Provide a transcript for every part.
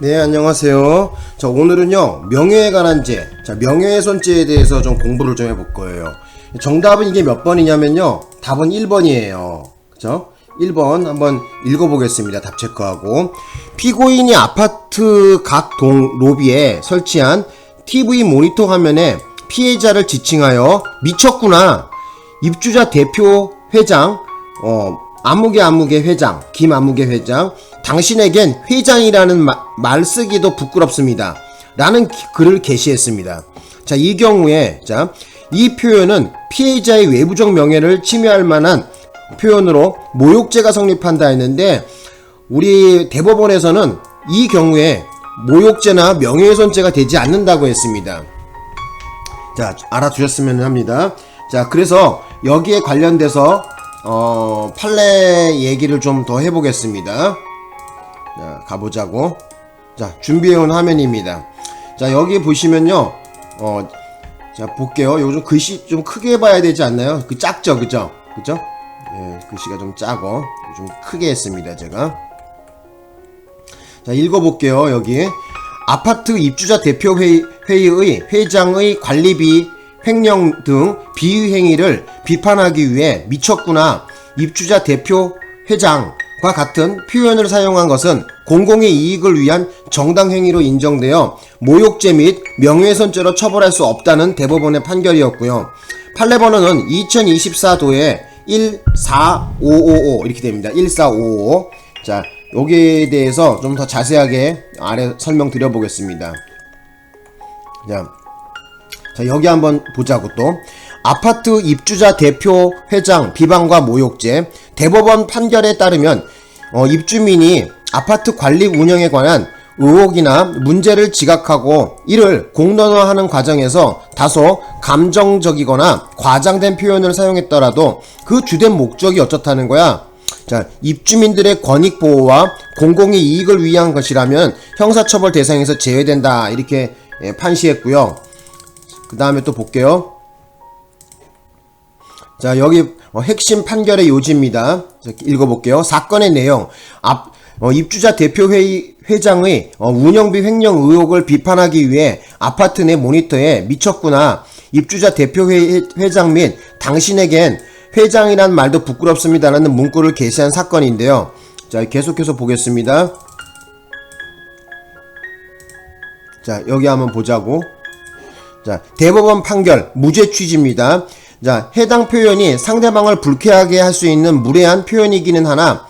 네, 안녕하세요. 자, 오늘은요, 명예에 관한 죄, 자, 명예훼손죄에 대해서 좀 공부를 좀 해볼 거예요. 정답은 이게 몇 번이냐면요, 답은 1번이에요. 그죠? 1번 한번 읽어보겠습니다. 답 체크하고. 피고인이 아파트 각 동 로비에 설치한 TV 모니터 화면에 피해자를 지칭하여 미쳤구나. 입주자 대표 회장, 아무개 회장, 김아무개 회장, 당신에겐 회장이라는 말 쓰기도 부끄럽습니다. 라는 글을 게시했습니다. 자, 이 경우에, 이 표현은 피해자의 외부적 명예를 침해할 만한 표현으로 모욕죄가 성립한다 했는데, 우리 대법원에서는 이 경우에 모욕죄나 명예훼손죄가 되지 않는다고 했습니다. 자, 알아두셨으면 합니다. 자, 그래서 여기에 관련돼서 판례 얘기를 좀 더 해보겠습니다. 자, 가보자고. 자, 준비해온 화면입니다. 자, 여기 보시면요. 자, 볼게요. 요즘 글씨 좀 크게 봐야 되지 않나요? 작죠? 그죠? 예, 글씨가 좀 작어. 좀 크게 했습니다, 제가. 자, 읽어볼게요, 여기. 아파트 입주자 대표회의의 회장의 관리비 횡령 등 비위행위를 비판하기 위해 미쳤구나. 입주자 대표 회장과 같은 표현을 사용한 것은 공공의 이익을 위한 정당행위로 인정되어 모욕죄 및 명예훼손죄로 처벌할 수 없다는 대법원의 판결이었고요. 판례번호는 2024도에 14555 이렇게 됩니다. 14555. 자, 여기에 대해서 좀 더 자세하게 아래 설명드려 보겠습니다. 자, 여기 한번 보자고 또. 아파트 입주자 대표 회장 비방과 모욕죄. 대법원 판결에 따르면 입주민이 아파트 관리 운영에 관한 의혹이나 문제를 지각하고 이를 공론화하는 과정에서 다소 감정적이거나 과장된 표현을 사용했더라도 그 주된 목적이 어떻다는 거야? 자, 입주민들의 권익보호와 공공의 이익을 위한 것이라면 형사처벌 대상에서 제외된다. 이렇게 판시했고요. 그 다음에 또 볼게요. 자, 여기 핵심 판결의 요지입니다. 자, 읽어볼게요. 사건의 내용. 입주자 대표 회장의 운영비 횡령 의혹을 비판하기 위해 아파트 내 모니터에 미쳤구나. 입주자 대표 회장 및 당신에겐 회장이란 말도 부끄럽습니다라는 문구를 게시한 사건인데요. 자, 계속해서 보겠습니다. 자, 여기 한번 보자고. 자, 대법원 판결 무죄 취지입니다. 자, 해당 표현이 상대방을 불쾌하게 할 수 있는 무례한 표현이기는 하나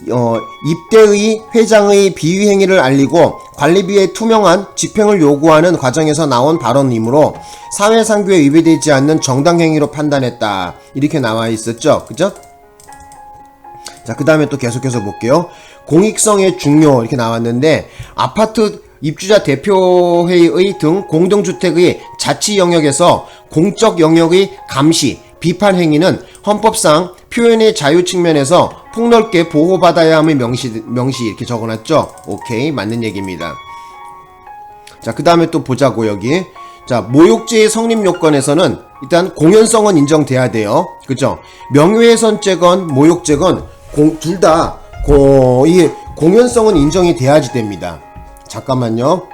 입대의 회장의 비위행위를 알리고 관리비의 투명한 집행을 요구하는 과정에서 나온 발언이므로 사회상규에 위배되지 않는 정당행위로 판단했다. 이렇게 나와 있었죠. 그죠? 자, 그 다음에 또 계속해서 볼게요. 공익성의 중요 이렇게 나왔는데 아파트 입주자 대표회의 등 공동주택의 자치 영역에서 공적 영역의 감시, 비판 행위는 헌법상 표현의 자유 측면에서 폭넓게 보호받아야 함의 명시 이렇게 적어놨죠. 오케이, 맞는 얘기입니다. 자, 그 다음에 또 보자고 여기. 자, 모욕죄의 성립 요건에서는 일단 공연성은 인정돼야 돼요. 그죠? 명예훼손죄건 모욕죄건 둘 다 이 공연성은 인정이 돼야지 됩니다. 잠깐만요.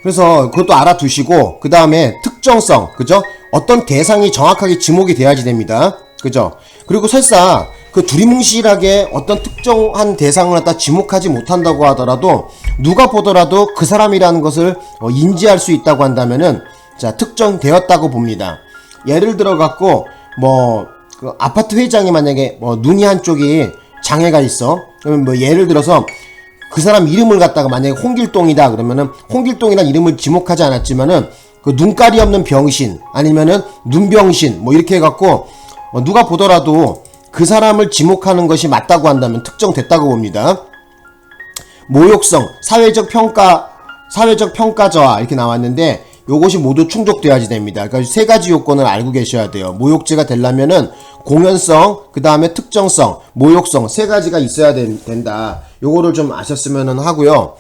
그래서 그것도 알아두시고 그 다음에 특정성, 그죠? 어떤 대상이 정확하게 지목이 돼야지 됩니다. 그죠? 그리고 설사 그 두리뭉실하게 어떤 특정한 대상을 갖다 지목하지 못한다고 하더라도 누가 보더라도 그 사람이라는 것을 인지할 수 있다고 한다면은 자, 특정되었다고 봅니다. 예를 들어 갖고 그 아파트 회장이 만약에 눈이 한쪽이 장애가 있어. 그러면 예를 들어서 그 사람 이름을 갖다가 만약에 홍길동이다 그러면은 홍길동이라는 이름을 지목하지 않았지만은 그 눈깔이 없는 병신 아니면은 눈병신 이렇게 해갖고 누가 보더라도 그 사람을 지목하는 것이 맞다고 한다면 특정됐다고 봅니다. 모욕성, 사회적 평가저하 이렇게 나왔는데 요것이 모두 충족돼야지 됩니다. 그러니까 세 가지 요건을 알고 계셔야 돼요. 모욕죄가 되려면은 공연성, 그 다음에 특정성, 모욕성 세 가지가 있어야 된다. 요거를 좀 아셨으면 하고요.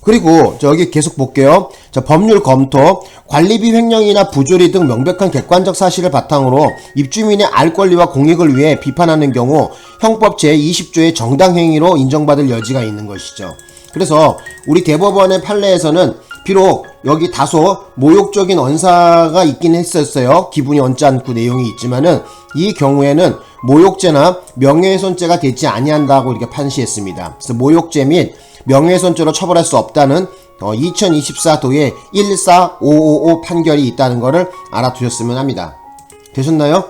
그리고 여기 계속 볼게요. 자, 법률 검토. 관리비 횡령이나 부조리 등 명백한 객관적 사실을 바탕으로 입주민의 알 권리와 공익을 위해 비판하는 경우 형법 제20조의 정당행위로 인정받을 여지가 있는 것이죠. 그래서 우리 대법원의 판례에서는 비록 여기 다소 모욕적인 언사가 있긴 했었어요. 기분이 언짢고 내용이 있지만은 이 경우에는 모욕죄나 명예훼손죄가 되지 아니한다고 이렇게 판시했습니다. 그래서 모욕죄 및 명예훼손죄로 처벌할 수 없다는 2024도의 14555 판결이 있다는 것을 알아두셨으면 합니다. 되셨나요?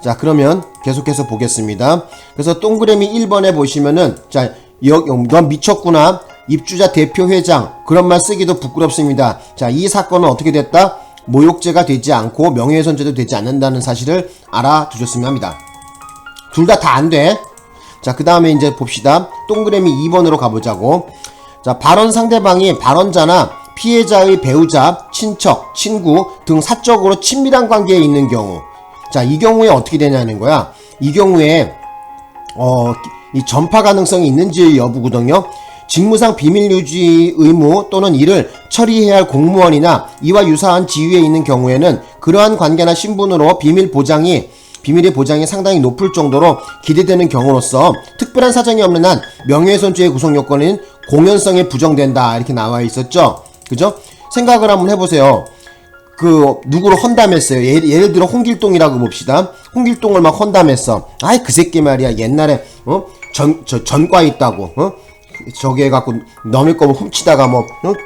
자, 그러면 계속해서 보겠습니다. 그래서 동그라미 1번에 보시면은, 자, 넌 미쳤구나. 입주자 대표 회장. 그런 말 쓰기도 부끄럽습니다. 자, 이 사건은 어떻게 됐다? 모욕죄가 되지 않고 명예훼손죄도 되지 않는다는 사실을 알아두셨으면 합니다. 둘 다 안 돼. 자, 그 다음에 이제 봅시다. 동그라미 2번으로 가보자고. 자, 발언 상대방이 발언자나 피해자의 배우자, 친척, 친구 등 사적으로 친밀한 관계에 있는 경우. 자, 이 경우에 어떻게 되냐는 거야. 이 경우에 이 전파 가능성이 있는지 여부거든요. 직무상 비밀 유지 의무 또는 이를 처리해야 할 공무원이나 이와 유사한 지위에 있는 경우에는 그러한 관계나 신분으로 비밀의 보장이 상당히 높을 정도로 기대되는 경우로서 특별한 사정이 없는 한 명예훼손죄의 구성 요건인 공연성에 부정된다 이렇게 나와 있었죠. 그죠? 생각을 한번 해보세요. 누구를 헌담했어요. 예를 들어 홍길동이라고 봅시다. 홍길동을 막 헌담했어. 아이 그 새끼 말이야 옛날에 전과 있다고 저기 해갖고 넘을 거면 훔치다가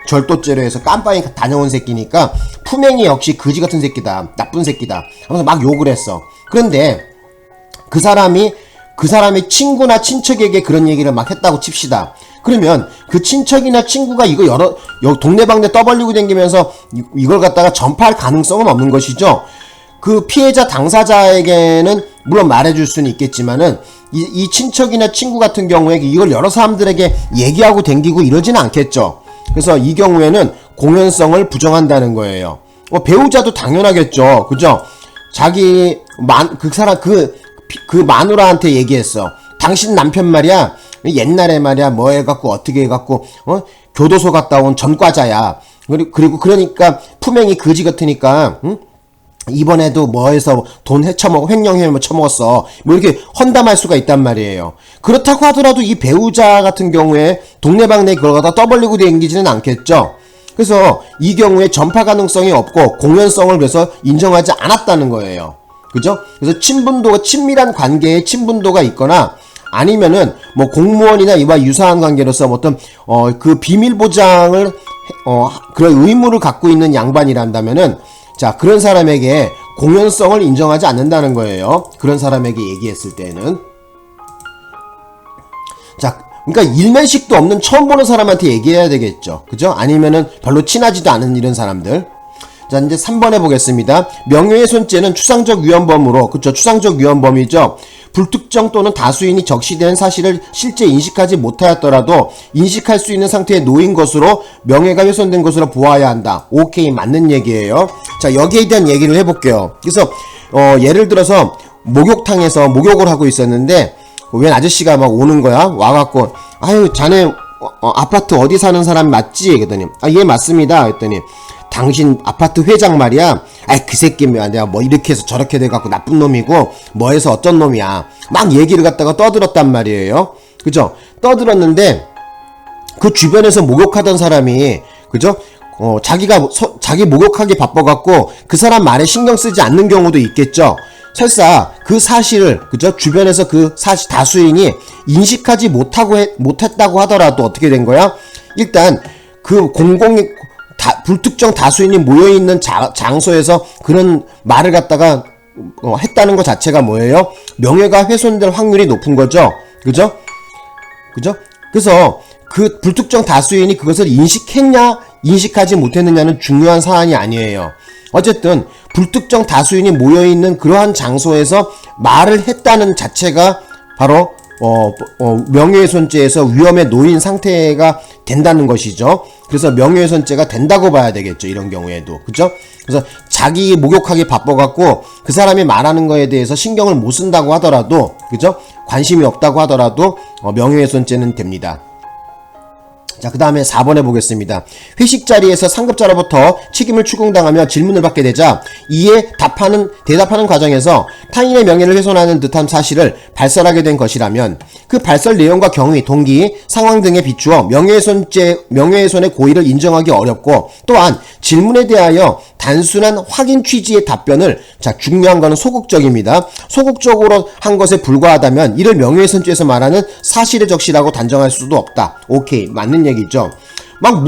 절도죄로 해서 깜빵이 다녀온 새끼니까 품행이 역시 거지 같은 새끼다, 나쁜 새끼다 하면서 막 욕을 했어. 그런데 그 사람의 친구나 친척에게 그런 얘기를 막 했다고 칩시다. 그러면 그 친척이나 친구가 이거 동네방네 떠벌리고 다니면서 이걸 갖다가 전파할 가능성은 없는 것이죠. 그 피해자 당사자에게는 물론 말해줄 수는 있겠지만은 이 친척이나 친구 같은 경우에 이걸 여러 사람들에게 얘기하고 댕기고 이러지는 않겠죠. 그래서 이 경우에는 공연성을 부정한다는 거예요. 배우자도 당연하겠죠. 그죠? 그 마누라한테 얘기했어. 당신 남편 말이야. 옛날에 말이야 뭐 해갖고 어떻게 해갖고 교도소 갔다 온 전과자야. 그리고 그러니까 품행이 거지 같으니까 이번에도 뭐 해서 돈 횡령해 처먹었어. 뭐 이렇게 헌담할 수가 있단 말이에요. 그렇다고 하더라도 이 배우자 같은 경우에 동네방네 그걸 갖다 떠벌리고 다니지는 않겠죠. 그래서 이 경우에 전파 가능성이 없고 공연성을 그래서 인정하지 않았다는 거예요. 그죠? 그래서 친밀한 관계에 친분도가 있거나 아니면은 뭐 공무원이나 이와 유사한 관계로서 어떤 그 비밀 보장을 그런 의무를 갖고 있는 양반이란다면은 자, 그런 사람에게 공연성을 인정하지 않는다는 거예요. 그런 사람에게 얘기했을 때는. 자, 그러니까 일면식도 없는 처음 보는 사람한테 얘기해야 되겠죠. 그죠? 아니면은 별로 친하지도 않은 이런 사람들. 자, 이제 3번 해보겠습니다. 명예훼손죄는 추상적 위헌범으로, 그쵸? 추상적 위헌범이죠. 불특정 또는 다수인이 적시된 사실을 실제 인식하지 못하였더라도 인식할 수 있는 상태에 놓인 것으로 명예가 훼손된 것으로 보아야 한다. 오케이, 맞는 얘기예요. 자, 여기에 대한 얘기를 해볼게요. 그래서 예를 들어서 목욕탕에서 목욕을 하고 있었는데 웬 아저씨가 막 오는 거야. 와갖고 아유 자네 아파트 어디 사는 사람 맞지? 그랬더니 예 맞습니다. 그랬더니 당신 아파트 회장 말이야. 아이 그 새끼면 내가 뭐 이렇게 해서 저렇게 돼갖고 나쁜 놈이고 뭐 해서 어떤 놈이야. 막 얘기를 갖다가 떠들었단 말이에요. 그죠? 떠들었는데 그 주변에서 목욕하던 사람이 그죠? 자기 목욕하기 바빠갖고 그 사람 말에 신경 쓰지 않는 경우도 있겠죠. 설사 그 사실을 그죠? 주변에서 그 다수인이 인식하지 못했다고 하더라도 어떻게 된 거야? 일단 그 불특정 다수인이 모여있는 장소에서 그런 말을 갖다가 했다는 것 자체가 뭐예요? 명예가 훼손될 확률이 높은 거죠. 그죠? 그래서 그 불특정 다수인이 그것을 인식했냐 인식하지 못했느냐는 중요한 사안이 아니에요. 어쨌든 불특정 다수인이 모여있는 그러한 장소에서 말을 했다는 자체가 바로 명예훼손죄에서 위험에 놓인 상태가 된다는 것이죠. 그래서 명예훼손죄가 된다고 봐야 되겠죠. 이런 경우에도. 그죠? 그래서 자기 목욕하기 바빠갖고 그 사람이 말하는 거에 대해서 신경을 못 쓴다고 하더라도, 그죠? 관심이 없다고 하더라도 명예훼손죄는 됩니다. 자, 그 다음에 4번에 보겠습니다. 회식 자리에서 상급자로부터 책임을 추궁당하며 질문을 받게 되자 이에 대답하는 과정에서 타인의 명예를 훼손하는 듯한 사실을 발설하게 된 것이라면 그 발설 내용과 경위, 동기, 상황 등에 비추어 명예훼손의 고의를 인정하기 어렵고, 또한 질문에 대하여 단순한 확인 취지의 답변을, 자, 중요한 거는 소극적입니다. 소극적으로 한 것에 불과하다면 이를 명예훼손죄에서 말하는 사실의 적시라고 단정할 수도 없다. 오케이, 맞는 얘기죠. 막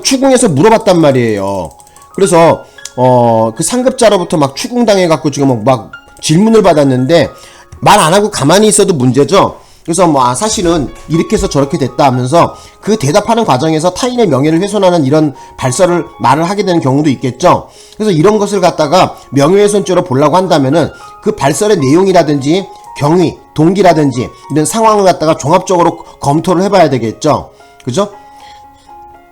추궁해서 물어봤단 말이에요. 그래서 그 상급자로부터 막 추궁당해갖고 지금 막 질문을 받았는데 말 안 하고 가만히 있어도 문제죠. 그래서 사실은 이렇게 해서 저렇게 됐다 하면서 그 대답하는 과정에서 타인의 명예를 훼손하는 이런 말을 하게 되는 경우도 있겠죠. 그래서 이런 것을 갖다가 명예훼손죄로 보려고 한다면은 그 발설의 내용이라든지 경위, 동기라든지 이런 상황을 갖다가 종합적으로 검토를 해봐야 되겠죠. 그죠?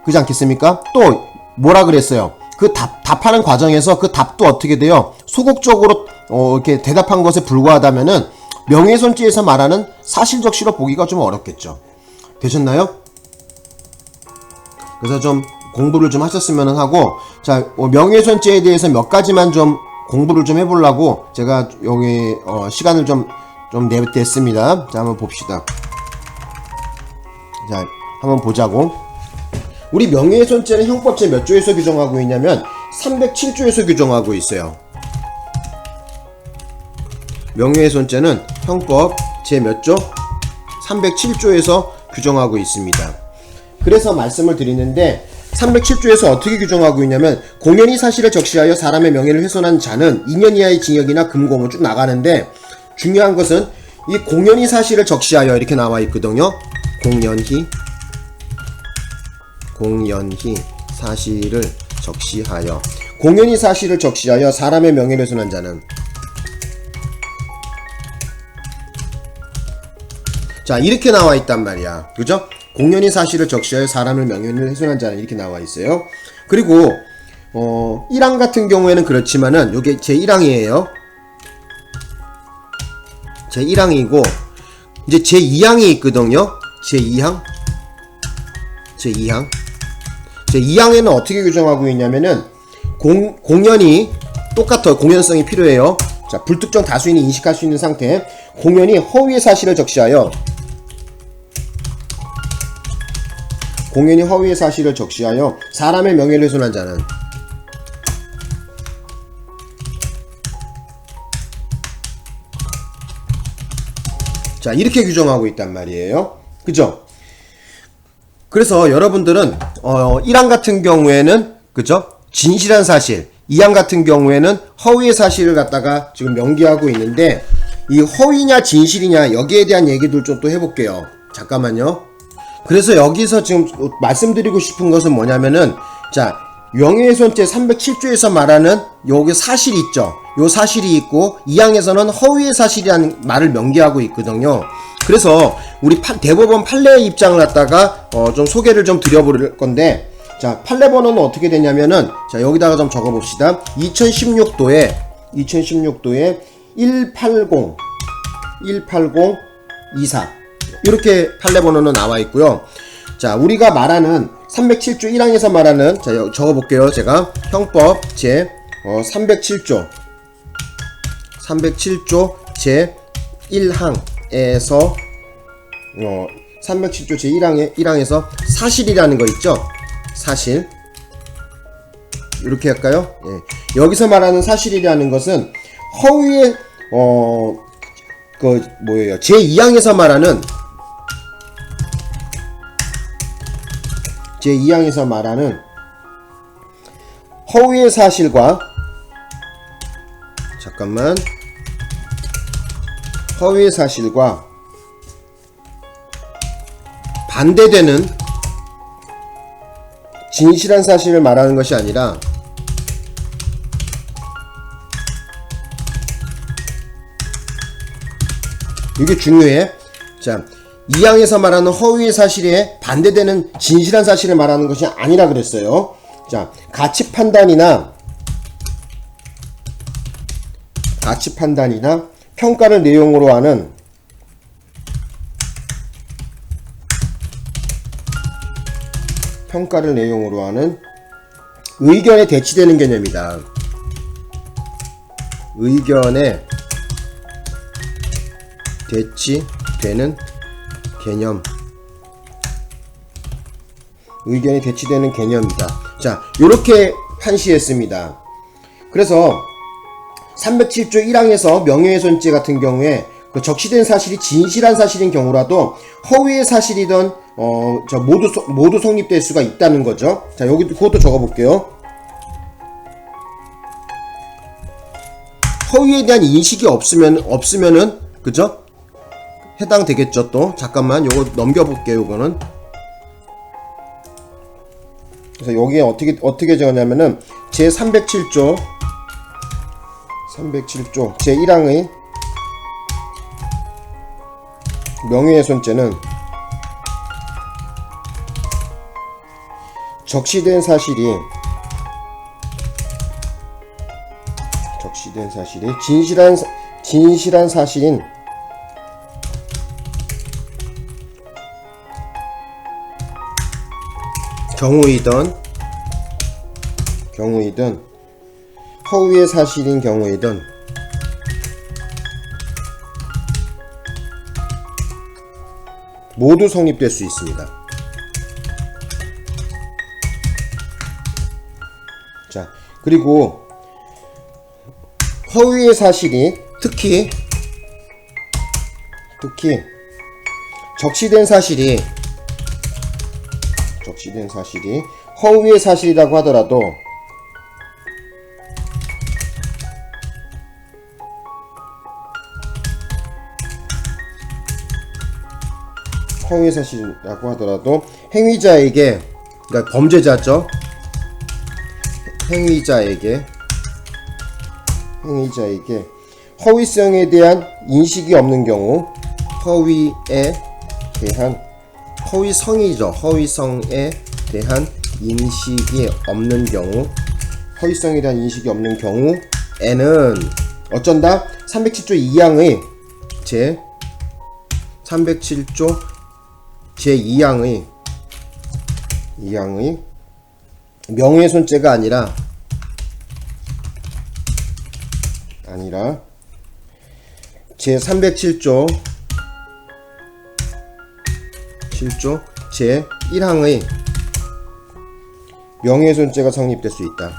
그렇지 않겠습니까? 또 뭐라 그랬어요? 그 답하는 과정에서 그 답도 어떻게 돼요? 소극적으로 이렇게 대답한 것에 불과하다면은 명예훼손죄에서 말하는 사실적시로 보기가 좀 어렵겠죠. 되셨나요? 그래서 좀 공부를 좀 하셨으면 하고, 자, 명예훼손죄에 대해서 몇 가지만 좀 공부를 좀 해보려고 제가 여기 시간을 좀 냈습니다. 자, 한번 봅시다. 자, 한번 보자고. 우리 명예훼손죄는 형법 제 몇 조에서 규정하고 있냐면 307조에서 규정하고 있어요. 명예훼손죄는 형법 제 몇 조? 307조에서 규정하고 있습니다. 그래서 말씀을 드리는데 307조에서 어떻게 규정하고 있냐면 공연히 사실을 적시하여 사람의 명예를 훼손한 자는 2년 이하의 징역이나 금고 쭉 나가는데, 중요한 것은 이 공연히 사실을 적시하여 이렇게 나와 있거든요. 공연히 사실을 적시하여, 공연히 사실을 적시하여 사람의 명예를 훼손한 자는, 자, 이렇게 나와 있단 말이야. 그죠? 공연히 사실을 적시하여 사람의 명예를 훼손한 자는 이렇게 나와 있어요. 그리고 1항 같은 경우에는 그렇지만은 요게 제 1항이에요. 제 1항이고 이제 제 2항이 있거든요. 제 2항에는 어떻게 규정하고 있냐면은 공연이 똑같아요. 공연성이 필요해요. 자, 불특정 다수인이 인식할 수 있는 상태, 공연히 허위의 사실을 적시하여 사람의 명예를 훼손한 자는, 자, 이렇게 규정하고 있단 말이에요. 그죠? 그래서 여러분들은 1항 같은 경우에는, 그죠? 진실한 사실, 2항 같은 경우에는 허위의 사실을 갖다가 지금 명기하고 있는데, 이 허위냐 진실이냐 여기에 대한 얘기도 좀 또 해볼게요. 잠깐만요. 그래서 여기서 지금 말씀드리고 싶은 것은 뭐냐면은, 자, 명예훼손죄 307조에서 말하는 여기 사실 있죠. 요 사실이 있고 2항에서는 허위의 사실이라는 말을 명기하고 있거든요. 그래서 우리 대법원 판례의 입장을 갖다가 좀 소개를 좀 드려볼 건데, 자, 판례 번호는 어떻게 되냐면은, 자, 여기다가 좀 적어봅시다. 2016도에 18024 이렇게 판례 번호는 나와 있고요. 자, 우리가 말하는 307조 1항에서 말하는, 자, 적어볼게요. 제가 형법 제 307조 제 1항에서 307조 제 1항에서 사실이라는 거 있죠. 사실, 이렇게 할까요? 예. 여기서 말하는 사실이라는 것은 허위의 뭐예요? 제 2항에서 말하는 허위의 사실과, 잠깐만, 허위의 사실과 반대되는 진실한 사실을 말하는 것이 아니라, 이게 중요해. 자, 2항에서 말하는 허위의 사실에 반대되는 진실한 사실을 말하는 것이 아니라 그랬어요. 자, 가치 판단이나 평가를 내용으로 하는 평가를 내용으로 하는 의견에 대치되는 개념이다. 의견에 대치되는 개념. 의견이 대치되는 개념이다. 자, 요렇게 판시했습니다. 그래서 307조 1항에서 명예훼손죄 같은 경우에 그 적시된 사실이 진실한 사실인 경우라도 허위의 사실이든 모두 성립될 수가 있다는 거죠. 자, 여기 그것도 적어볼게요. 허위에 대한 인식이 없으면은 그죠? 해당되겠죠. 또 잠깐만 요거 넘겨볼게요. 요거는 그래서 여기에 어떻게 적었냐면은 제 307조 제 1항의 명예훼손죄는 적시된 사실이 진실한 사실인 경우이든 허위의 사실인 경우이든 모두 성립될 수 있습니다. 자, 그리고 허위의 사실이 특히 적시된 사실이 허위의 사실이라고 하더라도 행위자에게, 그러니까 범죄자죠. 행위자에게 허위성에 대한 인식이 없는 경우, 허위성에 대한 인식이 없는 경우에는 어쩐다? 307조 2항의 제 2항의 명예훼손죄가 아니라 제 307조 제 1항의 명예훼손죄가 성립될 수 있다.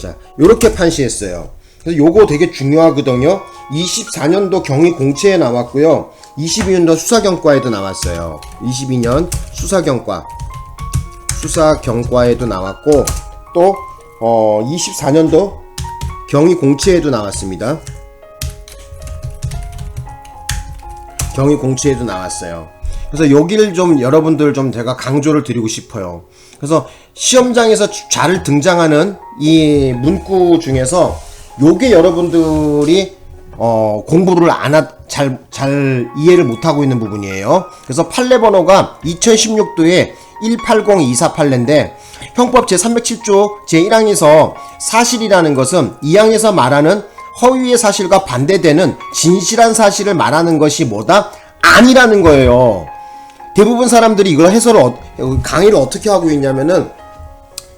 자, 요렇게 판시했어요. 그래서 요거 되게 중요하거든요. 24년도 경위 공채에 나왔고요. 22년도 수사경과에도 나왔어요. 22년 수사경과에도 나왔고, 또 24년도 경위 공채에도 나왔습니다. 경위 공채에도 나왔어요. 그래서 여기를 좀 여러분들 좀 제가 강조를 드리고 싶어요. 그래서 시험장에서 잘 등장하는 이 문구 중에서 요게 여러분들이 공부를 잘 이해를 못하고 있는 부분이에요. 그래서 판례 번호가 2016도에 180248인데 형법 제307조 제1항에서 사실이라는 것은 2항에서 말하는 허위의 사실과 반대되는 진실한 사실을 말하는 것이 뭐다? 아니라는 거예요. 대부분 사람들이 이걸 강의를 어떻게 하고 있냐면은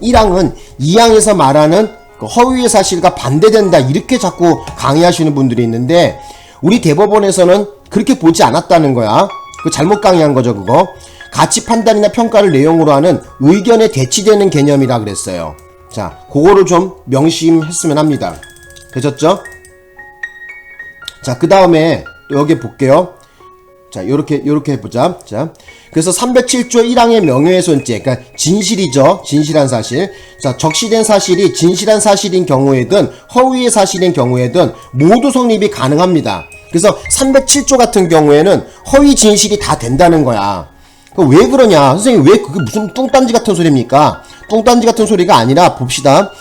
1항은 2항에서 말하는 허위의 사실과 반대된다 이렇게 자꾸 강의하시는 분들이 있는데, 우리 대법원에서는 그렇게 보지 않았다는 거야. 그 잘못 강의한 거죠. 그거 가치 판단이나 평가를 내용으로 하는 의견에 대치되는 개념이라 그랬어요. 자, 그거를 좀 명심했으면 합니다. 되셨죠? 자, 그 다음에 또 여기 볼게요. 자, 요렇게 해보자. 자, 그래서 307조 1항의 명예훼손죄, 그러니까 진실이죠. 진실한 사실. 자, 적시된 사실이 진실한 사실인 경우에든 허위의 사실인 경우에든 모두 성립이 가능합니다. 그래서 307조 같은 경우에는 허위 진실이 다 된다는 거야. 왜 그러냐? 선생님, 왜 그게 무슨 뚱딴지 같은 소리입니까? 뚱딴지 같은 소리가 아니라 봅시다.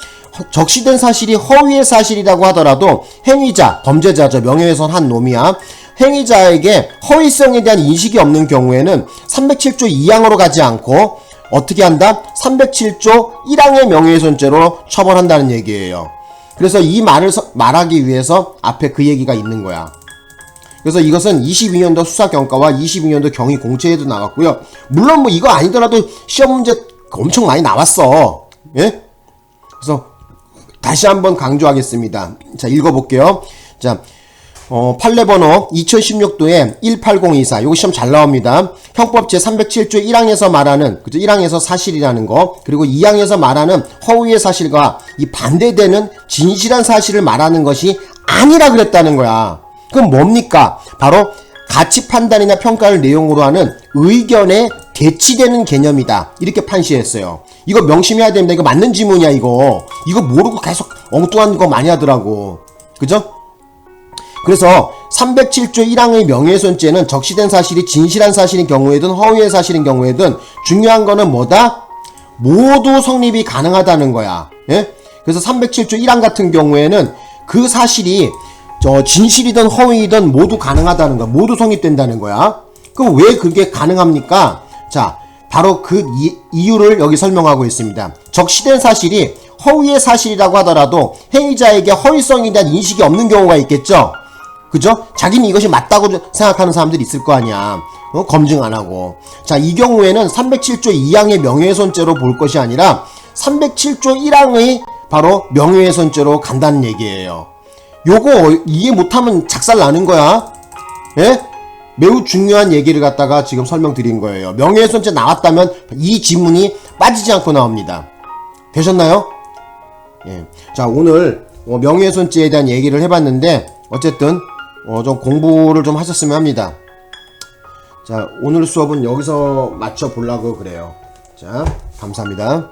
적시된 사실이 허위의 사실이라고 하더라도 행위자, 범죄자죠. 명예훼손 한 놈이야. 행위자에게 허위성에 대한 인식이 없는 경우에는 307조 2항으로 가지 않고 어떻게 한다? 307조 1항의 명예훼손죄로 처벌한다는 얘기예요. 그래서 이 말을 말하기 위해서 앞에 그 얘기가 있는 거야. 그래서 이것은 22년도 수사경과와 22년도 경희공채에도 나갔고요. 물론 뭐 이거 아니더라도 시험 문제 엄청 많이 나왔어. 예? 그래서 다시 한번 강조하겠습니다. 자, 읽어볼게요. 자, 판례 번호 2016도에 18024. 요거 시험 잘 나옵니다. 형법 제307조 1항에서 말하는, 그죠? 1항에서 사실이라는 거, 그리고 2항에서 말하는 허위의 사실과 이 반대되는 진실한 사실을 말하는 것이 아니라 그랬다는 거야. 그럼 뭡니까? 바로 가치 판단이나 평가를 내용으로 하는 의견에 대치되는 개념이다. 이렇게 판시했어요. 이거 명심해야 됩니다. 이거 맞는 지문이야, 이거. 이거 모르고 계속 엉뚱한 거 많이 하더라고. 그죠? 그래서 307조 1항의 명예훼손죄는 적시된 사실이 진실한 사실인 경우에든 허위의 사실인 경우에든 중요한 거는 뭐다? 모두 성립이 가능하다는 거야. 예? 그래서 307조 1항 같은 경우에는 그 사실이 진실이든 허위이든 모두 가능하다는 거야. 모두 성립된다는 거야. 그럼 왜 그게 가능합니까? 자, 바로 그 이유를 여기 설명하고 있습니다. 적시된 사실이 허위의 사실이라고 하더라도 행위자에게 허위성에 대한 인식이 없는 경우가 있겠죠? 그죠? 자기는 이것이 맞다고 생각하는 사람들이 있을 거 아니야. 검증 안 하고. 자, 이 경우에는 307조 2항의 명예훼손죄로 볼 것이 아니라 307조 1항의 바로 명예훼손죄로 간다는 얘기예요. 요거 이해 못하면 작살 나는 거야. 예? 매우 중요한 얘기를 갖다가 지금 설명드린 거예요. 명예훼손죄 나왔다면 이 지문이 빠지지 않고 나옵니다. 되셨나요? 예. 자, 오늘 명예훼손죄에 대한 얘기를 해봤는데 어쨌든 좀 공부를 좀 하셨으면 합니다. 자, 오늘 수업은 여기서 마쳐 보려고 그래요. 자, 감사합니다.